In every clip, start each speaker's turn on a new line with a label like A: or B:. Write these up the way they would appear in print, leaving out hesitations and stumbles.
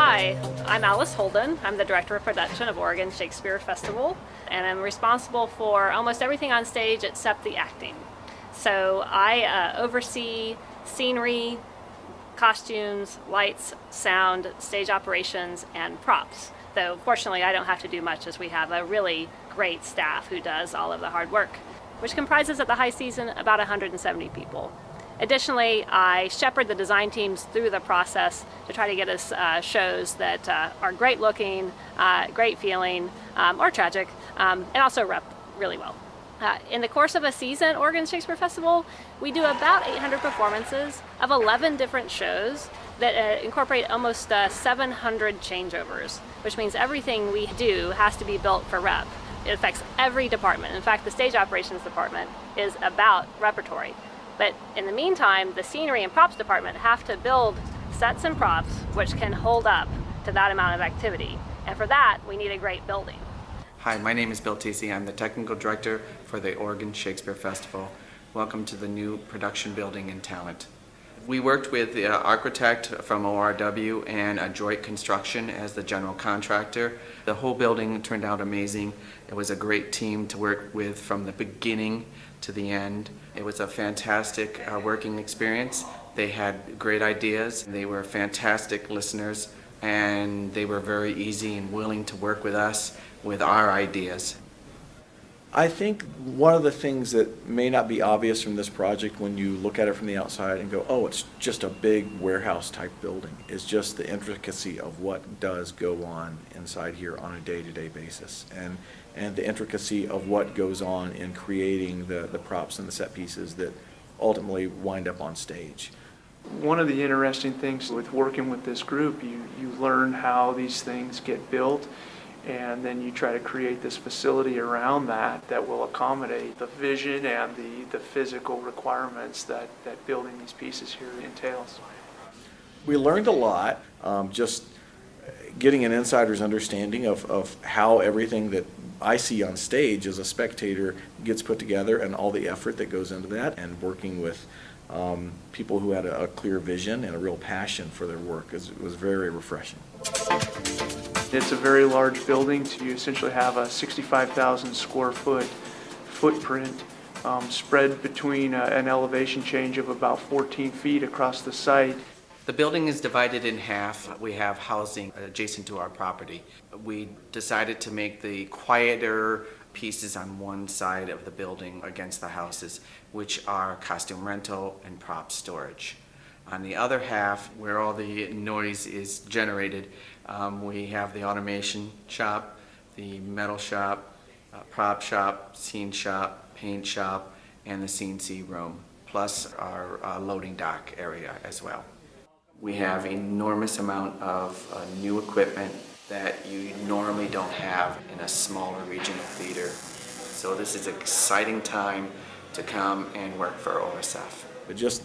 A: Hi, I'm Alice Holden. I'm the Director of Production of Oregon Shakespeare Festival, and I'm responsible for almost everything on stage except the acting. So I oversee scenery, costumes, lights, sound, stage operations, and props. Though fortunately I don't have to do much, as we have a really great staff who does all of the hard work, which comprises at the high season about 170 people. Additionally, I shepherd the design teams through the process to try to get us shows that are great looking, great feeling, or tragic, and also rep really well. In the course of a season at Oregon Shakespeare Festival, we do about 800 performances of 11 different shows that incorporate almost 700 changeovers, which means everything we do has to be built for rep. It affects every department. In fact, the stage operations department is about repertory. But in the meantime, the scenery and props department have to build sets and props which can hold up to that amount of activity. And for that, we need a great building.
B: Hi, my name is Bill Teesey. I'm the Technical Director for the Oregon Shakespeare Festival. Welcome to the new production building in Talent. We worked with the architect from ORW and Adroit Construction as the general contractor. The whole building turned out amazing. It was a great team to work with from the beginning to the end. It was a fantastic working experience. They had great ideas. They were fantastic listeners, and they were very easy and willing to work with us with our ideas.
C: I think one of the things that may not be obvious from this project when you look at it from the outside and go, oh, it's just a big warehouse type building, is just the intricacy of what does go on inside here on a day-to-day basis, and the intricacy of what goes on in creating the props and the set pieces that ultimately wind up on stage.
D: One of the interesting things with working with this group, you learn how these things get built, and then you try to create this facility around that will accommodate the vision and the physical requirements that building these pieces here entails.
C: We learned a lot, just getting an insider's understanding of how everything that I see on stage as a spectator gets put together and all the effort that goes into that, and working with people who had a clear vision and a real passion for their work was very refreshing.
D: It's a very large building. You essentially have a 65,000 square foot footprint spread between an elevation change of about 14 feet across the site.
B: The building is divided in half. We have housing adjacent to our property. We decided to make the quieter pieces on one side of the building against the houses, which are costume rental and prop storage. On the other half, where all the noise is generated, we have the automation shop, the metal shop, prop shop, scene shop, paint shop, and the CNC room, plus our loading dock area as well. We have enormous amount of new equipment that you normally don't have in a smaller regional theater. So this is an exciting time to come and work for OSF.
C: But just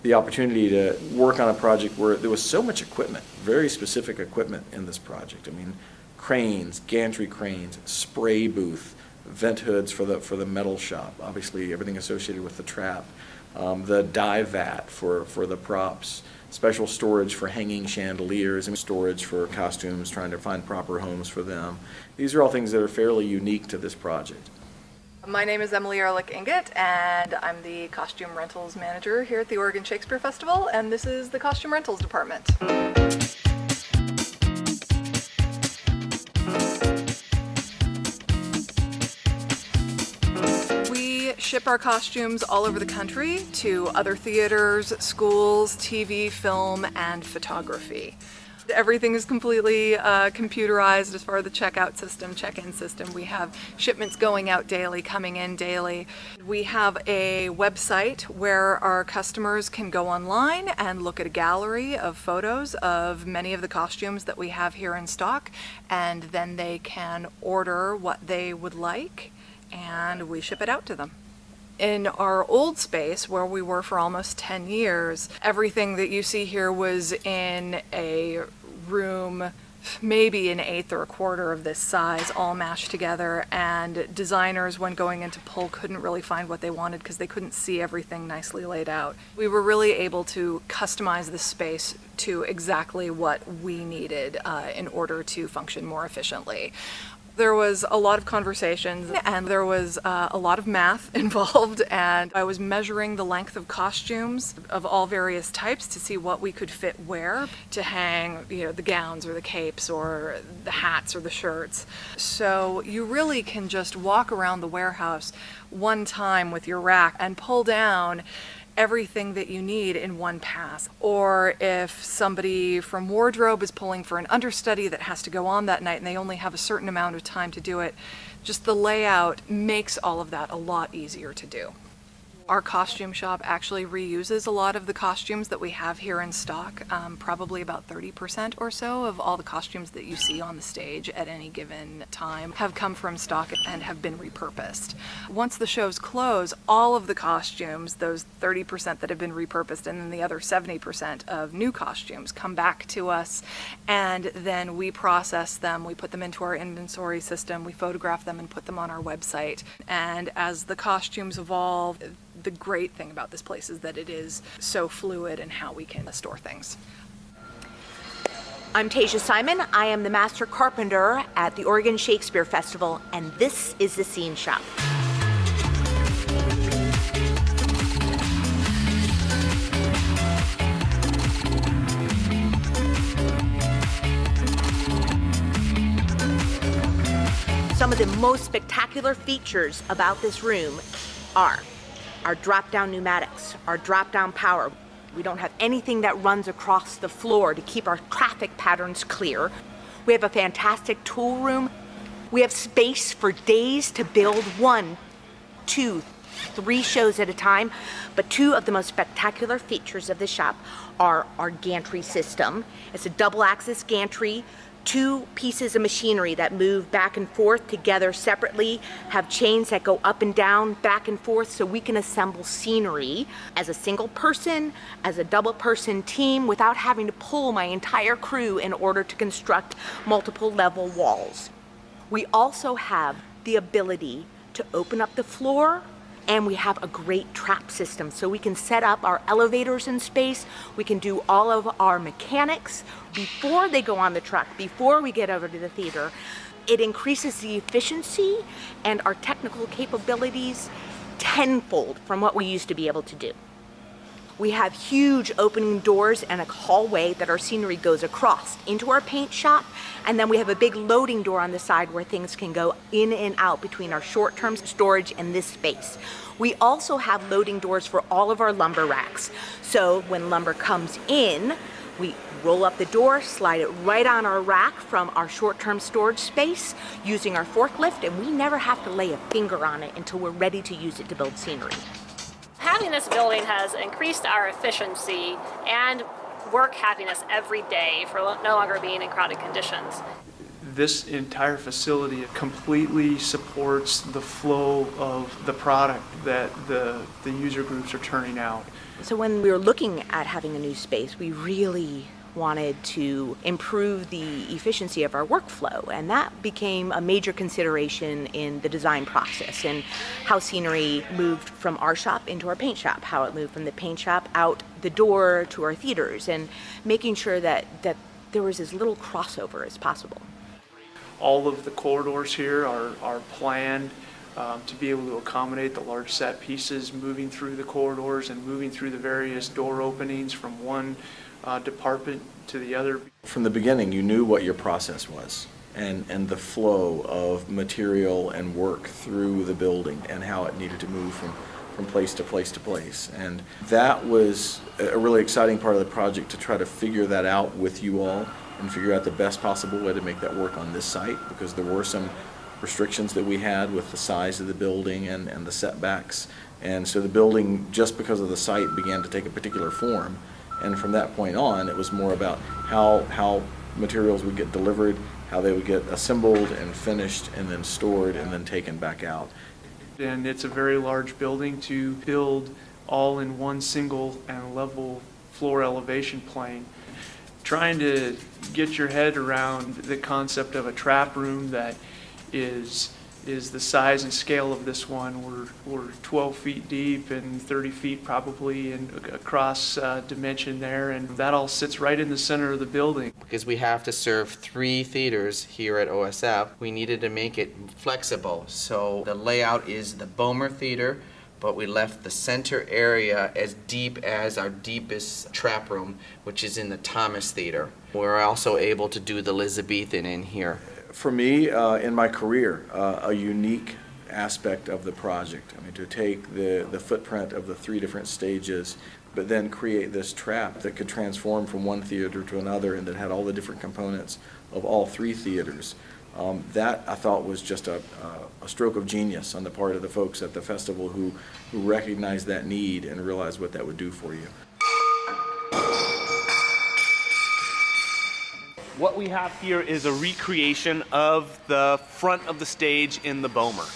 C: the opportunity to work on a project where there was so much equipment, very specific equipment in this project. I mean, cranes, gantry cranes, spray booth, vent hoods for the metal shop, obviously everything associated with the trap, the die vat for the props, special storage for hanging chandeliers, and storage for costumes, trying to find proper homes for them. These are all things that are fairly unique to this project.
E: My name is Emily Ehrlich Inget, and I'm the costume rentals manager here at the Oregon Shakespeare Festival, and this is the costume rentals department. We ship our costumes all over the country to other theaters, schools, TV, film, and photography. Everything is completely computerized as far as the checkout system, check-in system. We have shipments going out daily, coming in daily. We have a website where our customers can go online and look at a gallery of photos of many of the costumes that we have here in stock, and then they can order what they would like, and we ship it out to them. In our old space, where we were for almost 10 years, everything that you see here was in a room, maybe an eighth or a quarter of this size, all mashed together, and designers, when going into pull, couldn't really find what they wanted because they couldn't see everything nicely laid out. We were really able to customize this space to exactly what we needed in order to function more efficiently. There was a lot of conversations and there was a lot of math involved, and I was measuring the length of costumes of all various types to see what we could fit where to hang, the gowns or the capes or the hats or the shirts. So you really can just walk around the warehouse one time with your rack and pull down everything that you need in one pass. Or if somebody from wardrobe is pulling for an understudy that has to go on that night and they only have a certain amount of time to do it, just the layout makes all of that a lot easier to do. Our costume shop actually reuses a lot of the costumes that we have here in stock. Probably about 30% or so of all the costumes that you see on the stage at any given time have come from stock and have been repurposed. Once the shows close, all of the costumes, those 30% that have been repurposed, and then the other 70% of new costumes come back to us, and then we process them, we put them into our inventory system, we photograph them and put them on our website. And as the costumes evolve, the great thing about this place is that it is so fluid in how we can store things.
F: I'm Tasia Simon. I am the master carpenter at the Oregon Shakespeare Festival, and this is the Scene Shop. Some of the most spectacular features about this room are our drop-down pneumatics, our drop-down power. We don't have anything that runs across the floor to keep our traffic patterns clear. We have a fantastic tool room. We have space for days to build 1, 2, 3 shows at a time. But 2 of the most spectacular features of the shop are our gantry system. It's a double-axis gantry. 2 pieces of machinery that move back and forth together separately, have chains that go up and down, back and forth, so we can assemble scenery as a single person, as a double person team, without having to pull my entire crew in order to construct multiple level walls. We also have the ability to open up the floor, and we have a great trap system, so we can set up our elevators in space. We can do all of our mechanics before they go on the truck, before we get over to the theater. It increases the efficiency and our technical capabilities tenfold from what we used to be able to do. We have huge opening doors and a hallway that our scenery goes across into our paint shop, and then we have a big loading door on the side where things can go in and out between our short-term storage and this space. We also have loading doors for all of our lumber racks. So when lumber comes in, we roll up the door, slide it right on our rack from our short-term storage space using our forklift, and we never have to lay a finger on it until we're ready to use it to build scenery.
A: Having this building has increased our efficiency and work happiness every day for no longer being in crowded conditions.
D: This entire facility completely supports the flow of the product that the user groups are turning out.
F: So when we were looking at having a new space, we really wanted to improve the efficiency of our workflow, and that became a major consideration in the design process, and how scenery moved from our shop into our paint shop, how it moved from the paint shop out the door to our theaters, and making sure that there was as little crossover as possible.
D: All of the corridors here are planned to be able to accommodate the large set pieces moving through the corridors and moving through the various door openings from one department to the other.
C: From the beginning, you knew what your process was and the flow of material and work through the building and how it needed to move from place to place to place. And that was a really exciting part of the project, to try to figure that out with you all and figure out the best possible way to make that work on this site, because there were some restrictions that we had with the size of the building and the setbacks. And so the building, just because of the site, began to take a particular form. And from that point on, it was more about how materials would get delivered, how they would get assembled and finished and then stored and then taken back out.
D: And it's a very large building to build all in one single and level floor elevation plane. Trying to get your head around the concept of a trap room that is the size and scale of this one. We're 12 feet deep and 30 feet probably in across dimension there, and that all sits right in the center of the building.
B: Because we have to serve 3 theaters here at OSF, we needed to make it flexible. So the layout is the Bomer Theater, but we left the center area as deep as our deepest trap room, which is in the Thomas Theater. We're also able to do the Elizabethan in here.
C: For me, in my career, a unique aspect of the project. I mean, to take the footprint of the 3 different stages, but then create this trap that could transform from one theater to another and that had all the different components of all 3 theaters. That, I thought, was just a stroke of genius on the part of the folks at the festival who recognized that need and realized what that would do for you.
G: What we have here is a recreation of the front of the stage in the Bomer,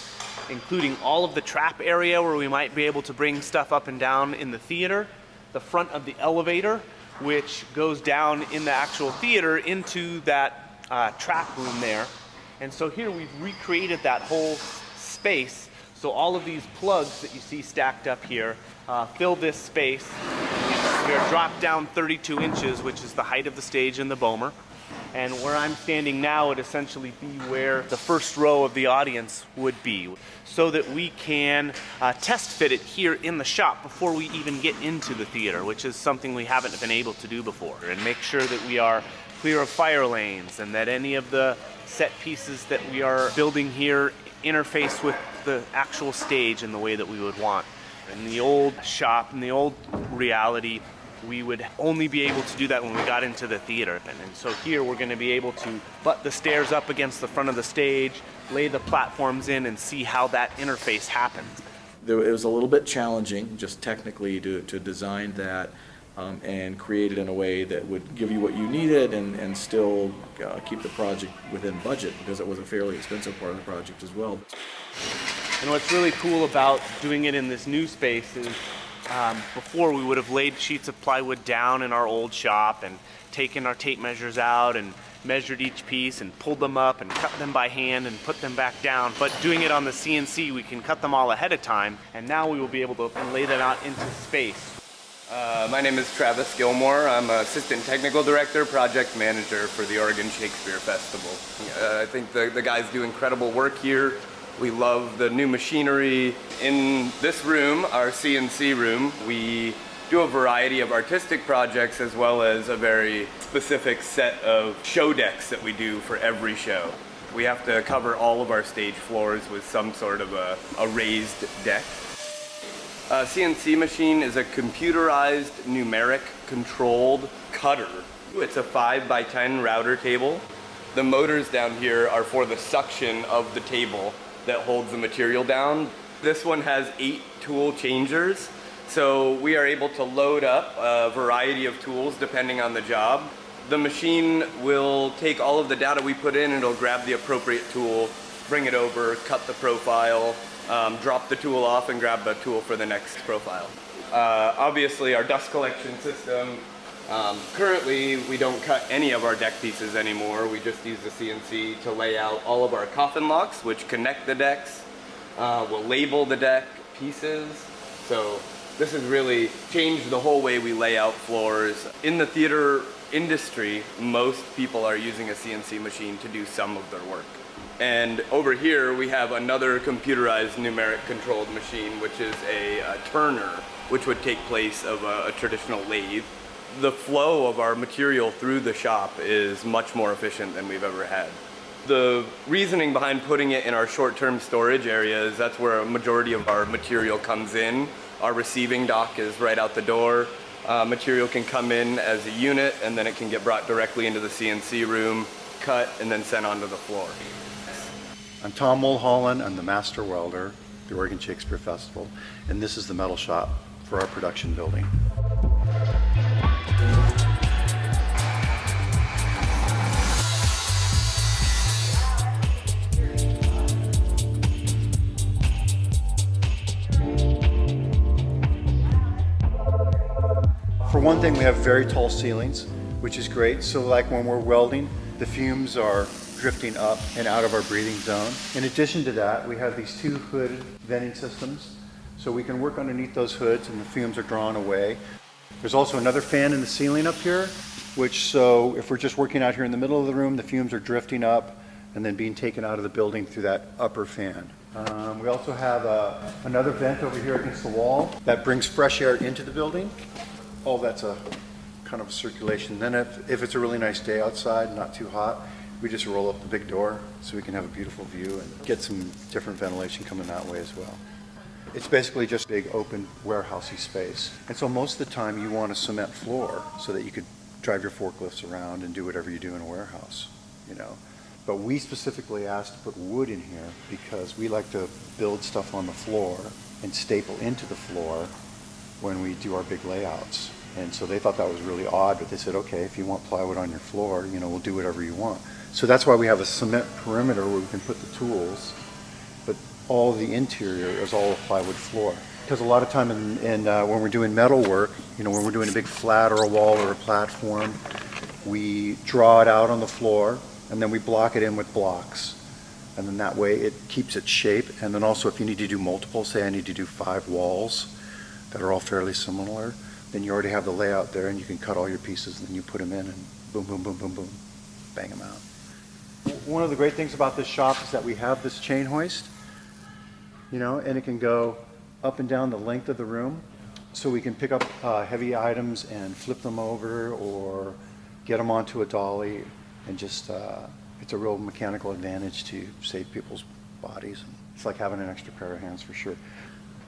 G: including all of the trap area where we might be able to bring stuff up and down in the theater, the front of the elevator, which goes down in the actual theater into that trap room there. And so here we've recreated that whole space. So all of these plugs that you see stacked up here fill this space. They're dropped down 32 inches, which is the height of the stage in the Bomer. And where I'm standing now would essentially be where the first row of the audience would be, so that we can test fit it here in the shop before we even get into the theater, which is something we haven't been able to do before, and make sure that we are clear of fire lanes and that any of the set pieces that we are building here interface with the actual stage in the way that we would want. In the old shop, in the old reality, we would only be able to do that when we got into the theater. And so here we're going to be able to butt the stairs up against the front of the stage, lay the platforms in, and see how that interface happens.
C: It was a little bit challenging just technically to design that and create it in a way that would give you what you needed and still keep the project within budget, because it was a fairly expensive part of the project as well.
G: And what's really cool about doing it in this new space is before we would have laid sheets of plywood down in our old shop and taken our tape measures out and measured each piece and pulled them up and cut them by hand and put them back down. But doing it on the CNC, we can cut them all ahead of time, and now we will be able to lay them out into space.
H: My name is Travis Gilmore. I'm Assistant Technical Director, Project Manager for the Oregon Shakespeare Festival. I think the guys do incredible work here. We love the new machinery. In this room, our CNC room, we do a variety of artistic projects as well as a very specific set of show decks that we do for every show. We have to cover all of our stage floors with some sort of a raised deck. A CNC machine is a computerized, numeric controlled cutter. It's a 5x10 router table. The motors down here are for the suction of the table that holds the material down. This one has 8 tool changers, so we are able to load up a variety of tools depending on the job. The machine will take all of the data we put in and it'll grab the appropriate tool, bring it over, cut the profile, drop the tool off and grab a tool for the next profile. Obviously our dust collection system, currently we don't cut any of our deck pieces anymore. We just use the CNC to lay out all of our coffin locks, which connect the decks. We'll label the deck pieces. So this has really changed the whole way we lay out floors. In the theater industry, most people are using a CNC machine to do some of their work. And over here we have another computerized numeric controlled machine, which is a turner, which would take place of a traditional lathe. The flow of our material through the shop is much more efficient than we've ever had. The reasoning behind putting it in our short-term storage area is that's where a majority of our material comes in. Our receiving dock is right out the door. Material can come in as a unit, and then it can get brought directly into the CNC room, cut, and then sent onto the floor.
I: I'm Tom Mulholland. I'm the master welder at the Oregon Shakespeare Festival, and this is the metal shop for our production building. For one thing, we have very tall ceilings, which is great. So like when we're welding, the fumes are drifting up and out of our breathing zone. In addition to that, we have these 2 hooded venting systems. So we can work underneath those hoods and the fumes are drawn away. There's also another fan in the ceiling up here, which so if we're just working out here in the middle of the room, the fumes are drifting up and then being taken out of the building through that upper fan. We also have another vent over here against the wall that brings fresh air into the building. All that's a kind of circulation. Then if it's a really nice day outside, not too hot, we just roll up the big door so we can have a beautiful view and get some different ventilation coming that way as well. It's basically just a big open warehousey space. And so most of the time you want a cement floor so that you could drive your forklifts around and do whatever you do in a warehouse, you know. But we specifically asked to put wood in here because we like to build stuff on the floor and staple into the floor when we do our big layouts. And so they thought that was really odd, but they said, okay, if you want plywood on your floor, you know, we'll do whatever you want. So that's why we have a cement perimeter where we can put the tools, but all of the interior is all a plywood floor. Because a lot of time when we're doing metal work, you know, when we're doing a big flat or a wall or a platform, we draw it out on the floor and then we block it in with blocks. And then that way it keeps its shape. And then also if you need to do multiple, say I need to do 5 walls that are all fairly similar, then you already have the layout there and you can cut all your pieces and then you put them in and boom, boom, boom, boom, boom, bang them out. One of the great things about this shop is that we have this chain hoist, you know, and it can go up and down the length of the room. So we can pick up heavy items and flip them over or get them onto a dolly and just, it's a real mechanical advantage to save people's bodies. It's like having an extra pair of hands for sure.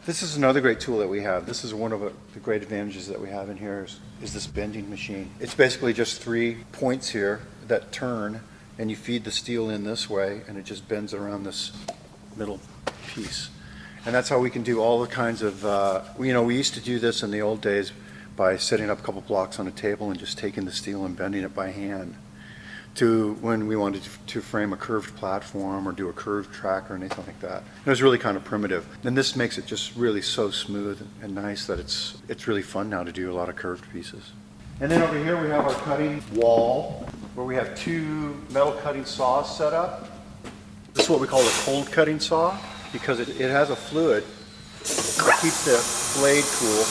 I: This is another great tool that we have. This is one of the great advantages that we have in here is this bending machine. It's basically just 3 points here that turn and you feed the steel in this way and it just bends around this middle piece. And that's how we can do all the kinds of, you know, we used to do this in the old days by setting up a couple blocks on a table and just taking the steel and bending it by hand, to when we wanted to frame a curved platform or do a curved track or anything like that. It was really kind of primitive. And this makes it just really so smooth and nice that it's really fun now to do a lot of curved pieces. And then over here we have our cutting wall where we have 2 metal cutting saws set up. This is what we call a cold cutting saw because it has a fluid that keeps the blade cool.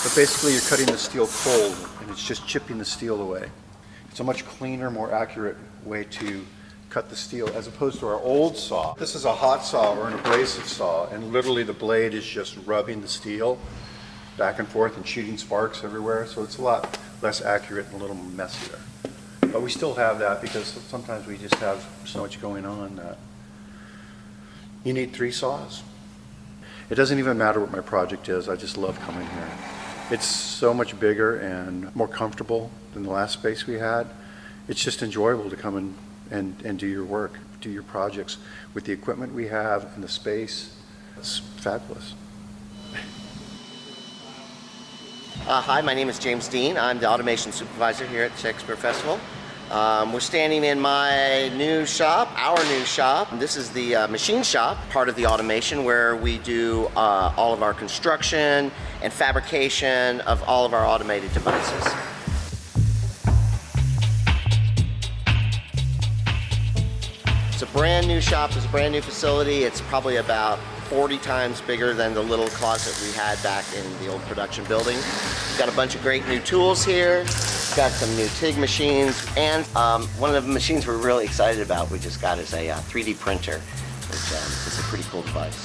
I: But basically you're cutting the steel cold and it's just chipping the steel away. It's a much cleaner, more accurate way to cut the steel as opposed to our old saw. This is a hot saw or an abrasive saw, and literally the blade is just rubbing the steel back and forth and shooting sparks everywhere, so it's a lot less accurate and a little messier. But we still have that because sometimes we just have so much going on that you need 3 saws. It doesn't even matter what my project is, I just love coming here. It's so much bigger and more comfortable than the last space we had. It's just enjoyable to come and do your work, do your projects with the equipment we have and the space. It's fabulous.
J: Hi, my name is James Dean. I'm the automation supervisor here at the Shakespeare Festival. We're standing in my new shop, our new shop. This is the machine shop, part of the automation where we do all of our construction and fabrication of all of our automated devices. It's a brand new shop, it's a brand new facility. It's probably about 40 times bigger than the little closet we had back in the old production building. We've got a bunch of great new tools here. We've got some new TIG machines, and one of the machines we're really excited about we just got is a 3D printer, which is a pretty cool device.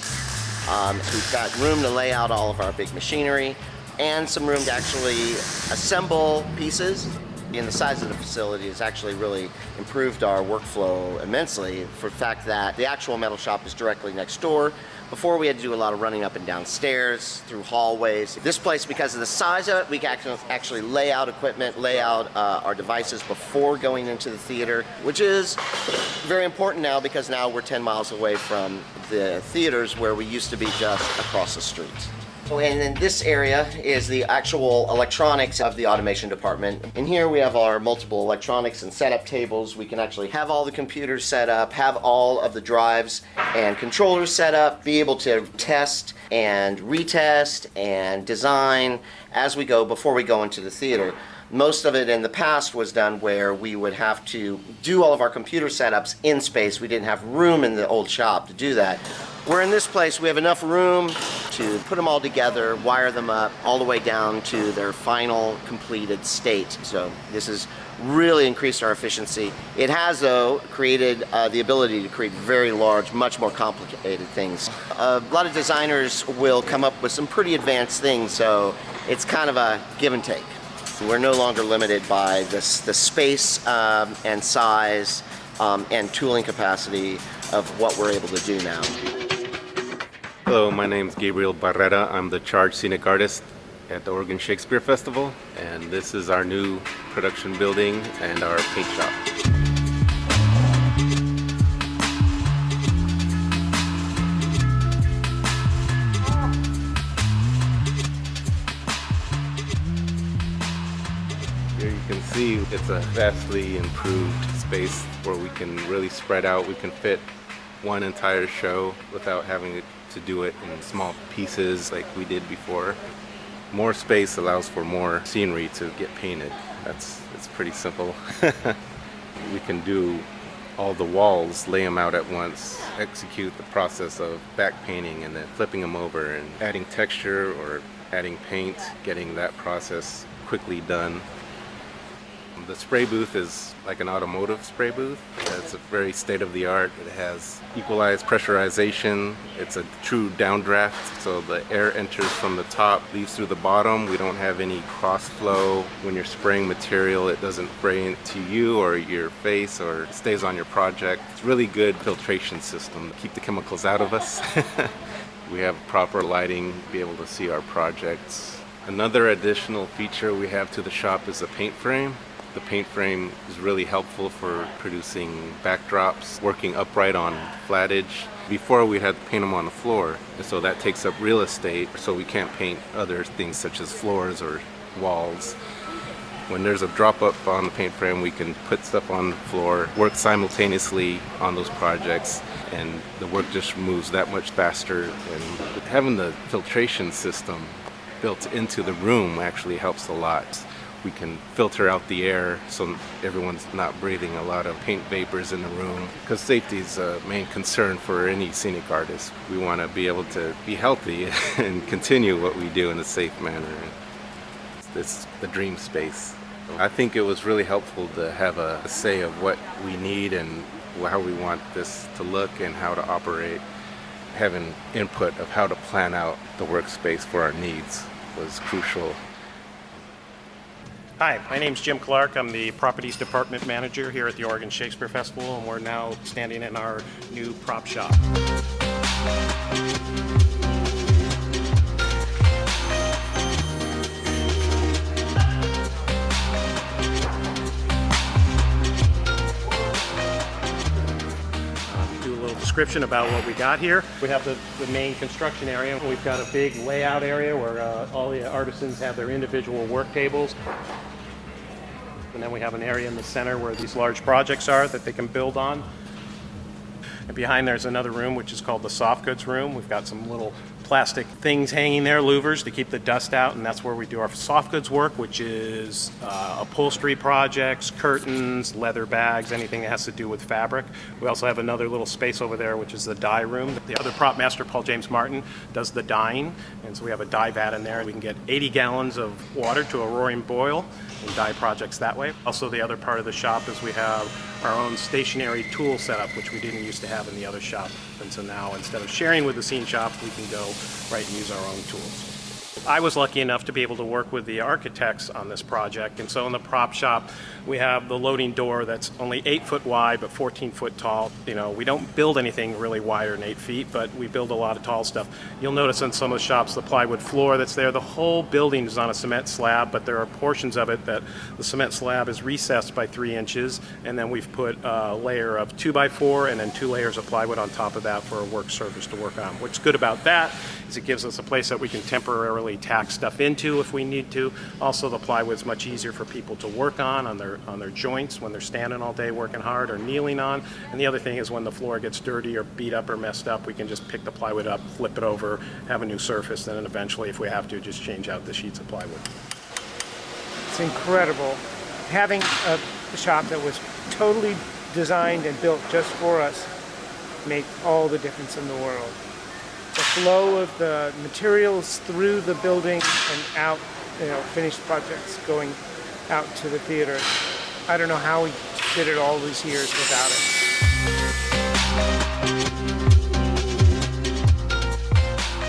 J: So we've got room to lay out all of our big machinery and some room to actually assemble pieces And the size of the facility has actually really improved our workflow immensely for the fact that the actual metal shop is directly next door. Before, we had to do a lot of running up and down stairs, through hallways. This place, because of the size of it, we can actually lay out equipment, lay out our devices before going into the theater, which is very important now because now we're 10 miles away from the theaters where we used to be just across the street. And then this area is the actual electronics of the automation department. In here we have our multiple electronics and setup tables. We can actually have all the computers set up, have all of the drives and controllers set up, be able to test and retest and design as we go before we go into the theater. Most of it in the past was done where we would have to do all of our computer setups in space. We didn't have room in the old shop to do that. Where in this place we have enough room to put them all together, wire them up all the way down to their final completed state. So this has really increased our efficiency. It has, though, created the ability to create very large, much more complicated things. A lot of designers will come up with some pretty advanced things, so it's kind of a give and take. We're no longer limited by the space and size and tooling capacity of what we're able to do now.
K: Hello, my name is Gabriel Barrera. I'm the charge Scenic Artist at the Oregon Shakespeare Festival, and this is our new production building and our paint shop. Here you can see it's a vastly improved space where we can really spread out. We can fit one entire show without having to do it in small pieces like we did before. More space allows for more scenery to get painted. It's pretty simple. We can do all the walls, lay them out at once, execute the process of back painting and then flipping them over and adding texture or adding paint, getting that process quickly done. The spray booth is like an automotive spray booth. It's a very state-of-the-art. It has equalized pressurization. It's a true downdraft, so the air enters from the top, leaves through the bottom. We don't have any cross flow. When you're spraying material, it doesn't spray into you or your face or it stays on your project. It's a really good filtration system to keep the chemicals out of us. We have proper lighting to be able to see our projects. Another additional feature we have to the shop is a paint frame. The paint frame is really helpful for producing backdrops, working upright on flattage. Before we had to paint them on the floor, and so that takes up real estate, so we can't paint other things such as floors or walls. When there's a drop up on the paint frame, we can put stuff on the floor, work simultaneously on those projects, and the work just moves that much faster. And having the filtration system built into the room actually helps a lot. We can filter out the air so everyone's not breathing a lot of paint vapors in the room, because safety is a main concern for any scenic artist. We want to be able to be healthy and continue what we do in a safe manner. It's the dream space. I think it was really helpful to have a say of what we need and how we want this to look and how to operate. Having input of how to plan out the workspace for our needs was crucial.
L: Hi, my name's Jim Clark. I'm the Properties Department Manager here at the Oregon Shakespeare Festival, and we're now standing in our new prop shop. Do a little description about what we got here. We have the main construction area. We've got a big layout area where all the artisans have their individual work tables. And then we have an area in the center where these large projects are that they can build on. And behind there's another room which is called the soft goods room. We've got some little plastic things hanging there, louvers, to keep the dust out, and that's where we do our soft goods work, which is upholstery projects, curtains, leather bags, anything that has to do with fabric. We also have another little space over there, which is the dye room. The other prop master, Paul James Martin, does the dyeing, and so we have a dye vat in there. We can get 80 gallons of water to a roaring boil and dye projects that way. Also, the other part of the shop is we have our own stationary tool setup, which we didn't used to have in the other shop. And so now, instead of sharing with the scene shop, we can go right and use our own tools. I was lucky enough to be able to work with the architects on this project, and so in the prop shop we have the loading door that's only 8 foot wide but 14 foot tall. You know, we don't build anything really wider than 8 feet, but we build a lot of tall stuff. You'll notice in some of the shops the plywood floor that's there, the whole building is on a cement slab, but there are portions of it that the cement slab is recessed by 3 inches, and then we've put a layer of 2x4 and then 2 layers of plywood on top of that for a work surface to work on. What's good about that is it gives us a place that we can temporarily tack stuff into if we need to. Also, the plywood's much easier for people to work on their joints when they're standing all day working hard or kneeling on. And the other thing is when the floor gets dirty or beat up or messed up, we can just pick the plywood up, flip it over, have a new surface, and then eventually, if we have to, just change out the sheets of plywood.
M: It's incredible. Having a shop that was totally designed and built just for us made all the difference in the world. The flow of the materials through the building and out, finished projects going out to the theater. I don't know how we did it all these years without it.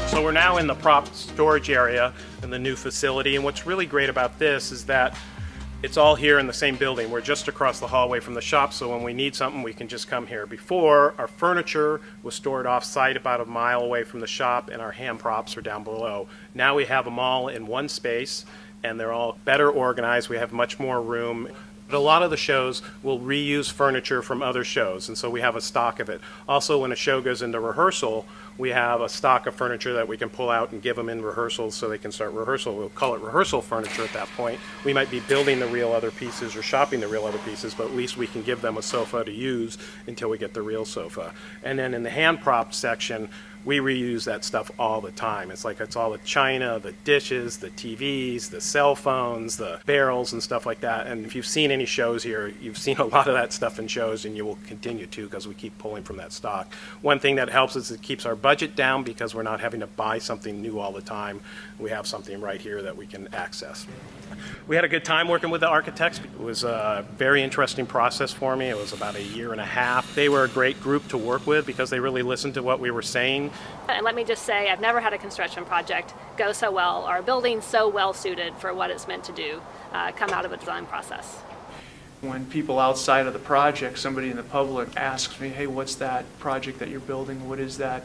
L: So we're now in the prop storage area in the new facility, and what's really great about this is that it's all here in the same building. We're just across the hallway from the shop, so when we need something, we can just come here. Before, our furniture was stored off-site about a mile away from the shop, and our hand props are down below. Now we have them all in one space, and they're all better organized. We have much more room. But a lot of the shows will reuse furniture from other shows, and so we have a stock of it. Also, when a show goes into rehearsal, we have a stock of furniture that we can pull out and give them in rehearsals so they can start rehearsal. We'll call it rehearsal furniture at that point. We might be building the real other pieces or shopping the real other pieces, but at least we can give them a sofa to use until we get the real sofa. And then in the hand prop section, we reuse that stuff all the time. It's all the china, the dishes, the TVs, the cell phones, the barrels and stuff like that. And if you've seen any shows here, you've seen a lot of that stuff in shows, and you will continue to because we keep pulling from that stock. One thing that helps is it keeps our budget down because we're not having to buy something new all the time. We have something right here that we can access. We had a good time working with the architects. It was a very interesting process for me. It was about a year and a half. They were a great group to work with because they really listened to what we were saying.
A: And let me just say, I've never had a construction project go so well, or a building so well suited for what it's meant to do, come out of a design process.
D: When people outside of the project, somebody in the public asks me, hey, what's that project that you're building? What is that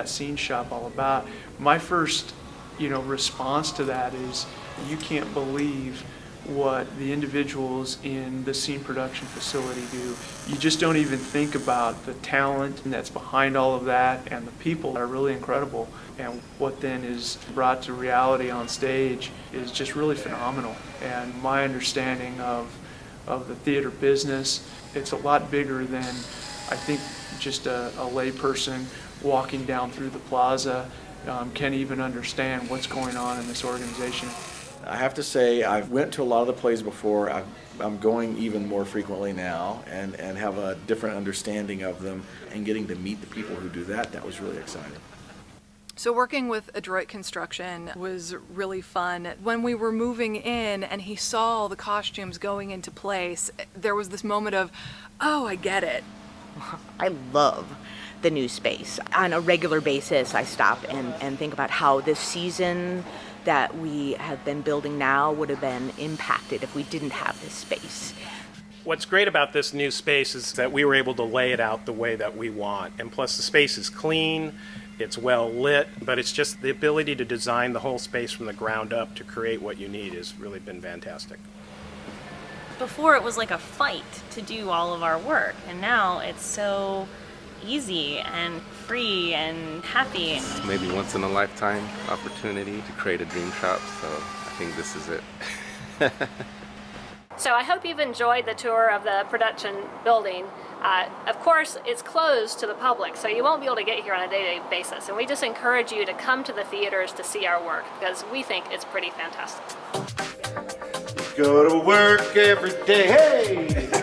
D: scene shop all about? My first, response to that is, you can't believe what the individuals in the scene production facility do. You just don't even think about the talent that's behind all of that, and the people are really incredible. And what then is brought to reality on stage is just really phenomenal. And my understanding of the theater business, it's a lot bigger than, I think, just a lay person walking down through the plaza can even understand what's going on in this organization.
C: I have to say, I've went to a lot of the plays before. I'm going even more frequently now and have a different understanding of them, and getting to meet the people who do that was really exciting.
E: So working with Adroit Construction was really fun. When we were moving in and he saw all the costumes going into place, there was this moment of, oh, I get it.
F: I love the new space. On a regular basis, I stop and think about how this season that we have been building now would have been impacted if we didn't have this space.
L: What's great about this new space is that we were able to lay it out the way that we want. And plus the space is clean, it's well lit, but it's just the ability to design the whole space from the ground up to create what you need has really been fantastic.
N: Before it was like a fight to do all of our work, and now it's so easy and free and happy.
K: Maybe once in a lifetime opportunity to create a dream shop, so I think this is it.
A: So I hope you've enjoyed the tour of the production building. Of course, it's closed to the public, so you won't be able to get here on a day-to-day basis. And we just encourage you to come to the theaters to see our work because we think it's pretty fantastic.
I: Go to work every day. Hey!